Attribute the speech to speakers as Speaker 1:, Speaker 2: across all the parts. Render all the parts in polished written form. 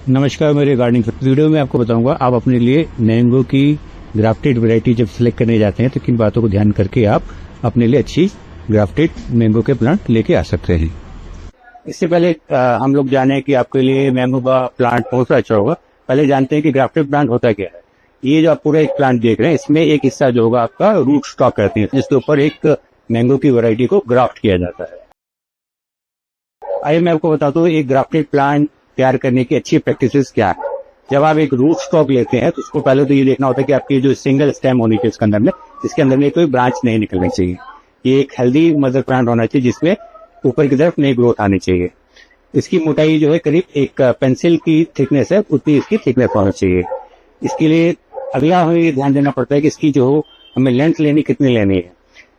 Speaker 1: नमस्कार, मेरे gardening video में आपको बताऊंगा आप अपने लिए मैंगो की ग्राफ्टेड वैरायटी जब सिलेक्ट करने जाते हैं तो किन बातों को ध्यान करके आप अपने लिए अच्छी ग्राफ्टेड मैंगो के प्लांट लेके आ सकते हैं। इससे पहले हम लोग जाने कि आपके लिए मैंगो का प्लांट कौन सा अच्छा होगा। पहले जानते हैं कि ग्राफ्टेड प्लांट होता क्या है। ये जो आप पूरा एक प्लांट देख रहे हैं, इसमें एक हिस्सा जो होगा आपका रूट स्टॉक कहते हैं, जिसके ऊपर एक मैंगो की वैरायटी को ग्राफ्ट किया जाता है। आइए मैं आपको बताता हूँ एक ग्राफ्टेड प्लांट तैयार करने की अच्छी प्रैक्टिसेस क्या है। जब आप एक रूट स्टॉक लेते हैं तो उसको पहले तो ये देखना होता है कि आपकी जो सिंगल स्टेम होनी चाहिए इसके अंदर में, इसके अंदर में कोई ब्रांच नहीं निकलनी चाहिए। ये एक हेल्दी मदर प्लांट होना चाहिए जिसमें ऊपर की तरफ नई ग्रोथ आनी चाहिए। इसकी मोटाई जो है करीब एक पेंसिल की थिकनेस है, उतनी इसकी थिकनेस होनी चाहिए। इसके लिए अगला हमें ये ध्यान देना पड़ता है कि इसकी जो हमें लेंथ लेनी कितनी लेनी है।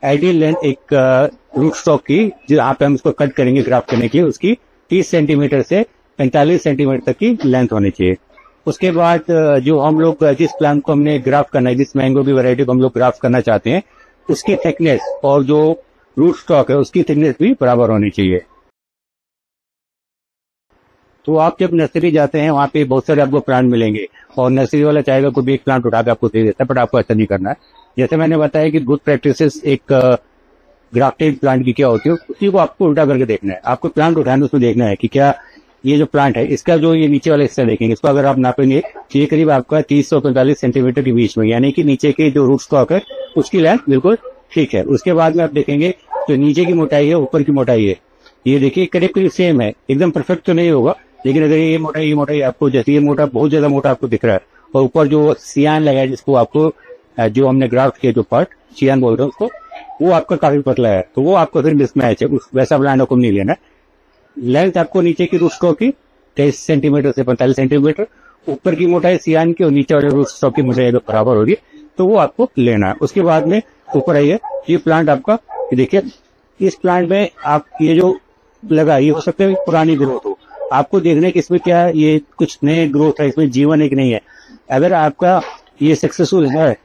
Speaker 1: आइडियल लेंथ एक रूट स्टॉक की जो यहाँ पे हम इसको कट करेंगे ग्राफ्ट करने के लिए, उसकी 30 सेंटीमीटर से 45 सेंटीमीटर तक की लेंथ होनी चाहिए। उसके बाद जो हम लोग जिस प्लांट को हमने ग्राफ्ट करना है, जिस मैंगो की वैरायटी को हम लोग ग्राफ्ट करना चाहते हैं, उसकी थिकनेस और जो रूट स्टॉक है उसकी थिकनेस भी बराबर होनी चाहिए। तो आप जब नर्सरी जाते हैं वहाँ पे बहुत सारे आपको प्लांट मिलेंगे और नर्सरी वाला चाहेगा कोई भी एक प्लांट उठा के आपको दे देता है, बट आपको ऐसा नहीं करना है। जैसे मैंने बताया कि गुड प्रैक्टिसेस एक ग्राफ्टेड प्लांट की क्या होती है, उसी को आपको उल्टा करके देखना है। आपको प्लांट उठाने उसको देखना है कि क्या ये जो प्लांट है इसका जो ये नीचे वाला हिस्सा देखेंगे, इसको अगर आप नापेंगे तो ये करीब आपका 30 से 45 सेंटीमीटर के बीच में, यानी कि नीचे के जो रूट स्टॉक है उसकी लेंथ बिल्कुल ठीक है। उसके बाद में आप देखेंगे तो नीचे की मोटाई है, ऊपर की मोटाई है, ये देखिए करीब करीब सेम है। एकदम परफेक्ट तो नहीं होगा, लेकिन अगर ये मोटाई आपको, जैसे ये मोटा बहुत ज्यादा मोटा आपको दिख रहा है और ऊपर जो सियान लगा है जिसको आपको जो हमने ग्राफ्ट किया जो पार्ट सियान बोल रहे हैं उसको, वो आपका काफी पतला है, तो वो आपको फिर मिसमैच है, वैसा प्लांट आपको नहीं लेना। लेंथ आपको नीचे की रूट स्टॉक की 23 सेंटीमीटर से 45 सेंटीमीटर, ऊपर की मोटाई सियान की और नीचे वाले रूट स्टॉक की मोटाई अगर बराबर होगी तो वो आपको लेना है। उसके बाद में ऊपर आइए, ये प्लांट आपका देखिए, इस प्लांट में आप ये जो लगा ये हो सकता है पुरानी ग्रोथ हो, आपको देखने की इसमें क्या ये कुछ नए ग्रोथ है, इसमें जीवन एक नहीं है। अगर आपका ये सक्सेसफुल है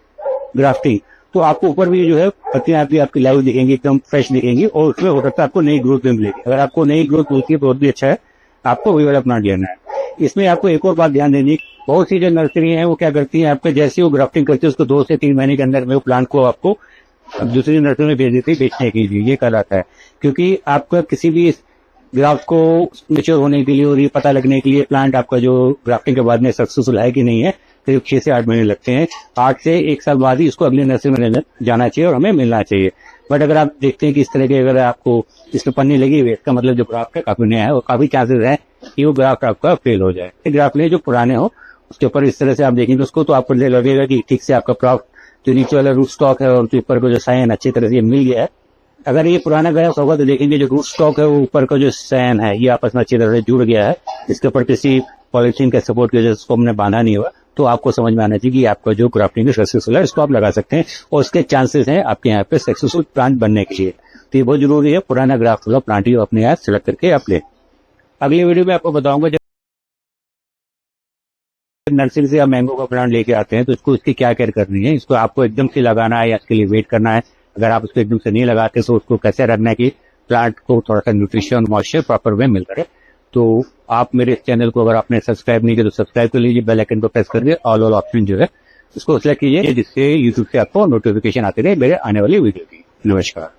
Speaker 1: ग्राफ्टिंग तो आपको ऊपर भी जो है पत्तियां आपकी लाइव दिखेंगी, एकदम फ्रेश दिखेंगी और उसमें हो सकता है आपको नई ग्रोथ भी मिलेगी। अगर आपको नई ग्रोथ मिलती है बहुत भी अच्छा है, आपको वही वाला प्लांट लेना है। इसमें आपको एक और बात ध्यान देनी है, बहुत सी जो नर्सरी है वो क्या करती है, आपके जैसे वो ग्राफ्टिंग करती है उसको 2 से 3 महीने के अंदर में वो प्लांट को आपको दूसरी नर्सरी में भेज देती है बेचने के लिए। ये कहलाता है, क्योंकि आपका किसी भी ग्राफ्ट को मेच्योर होने के लिए और ये पता लगने के लिए प्लांट आपका जो ग्राफ्टिंग के बाद में सक्सेसफुल है कि नहीं है, करीब 6 से 8 महीने लगते हैं। 8 से 1 साल बाद ही इसको अगले नर्सरी में जाना चाहिए और हमें मिलना चाहिए। बट अगर आप देखते हैं कि इस तरह के अगर आपको इसमें पन्नी लगी हुई है, इसका मतलब जो ग्राफ्ट है काफी नया है और काफी चांसेस है कि वो ग्राफ्ट आपका फेल हो जाए। ग्राफ्ट ले जो पुराने हो उसके ऊपर इस तरह से आप देखेंगे उसको तो आपको लगेगा कि ठीक से आपका ग्राफ्ट जो नीचे वाला रूट स्टॉक है और ऊपर को जो साइन अच्छी तरह से मिल गया है। अगर ये पुराना ग्राफ्ट होगा तो देखेंगे जो रूट स्टॉक है वो ऊपर का जो सैन है ये आपस में अच्छी तरह से जुड़ गया है, इसके ऊपर किसी पॉलिथीन के सपोर्ट की वजह से इसको हमने बांधा नहीं हुआ, तो आपको समझ में आना चाहिए कि आपका जो ग्राफ्टिंग सक्सेसफुल है इसको आप लगा सकते हैं और उसके चांसेस हैं आपके यहाँ पे सक्सेसफुल प्लांट बनने के लिए। तो ये बहुत जरूरी है, पुराना ग्राफ्ट वाला प्लांट ही अपने यहाँ सिलेक्ट करके आप ले। अगली वीडियो में आपको बताऊंगा जब नर्सरी से आप मैंगो का प्लांट लेके आते हैं तो इसको इसकी क्या केयर करनी है, इसको आपको एकदम से लगाना है या इसके लिए वेट करना है। अगर आप उसको एकदम से नहीं लगाते तो उसको कैसे रखना है कि प्लांट को थोड़ा सा न्यूट्रिशन मॉइस्चर प्रॉपर वे मिलता है। तो आप मेरे चैनल को अगर आपने सब्सक्राइब नहीं किया तो सब्सक्राइब कर लीजिए, बेल आइकन को प्रेस करके ऑल ऑप्शन जो है उसको सेलेक्ट कीजिए, जिससे यूट्यूब से आपको नोटिफिकेशन आते रहे मेरे आने वाली वीडियो की। नमस्कार।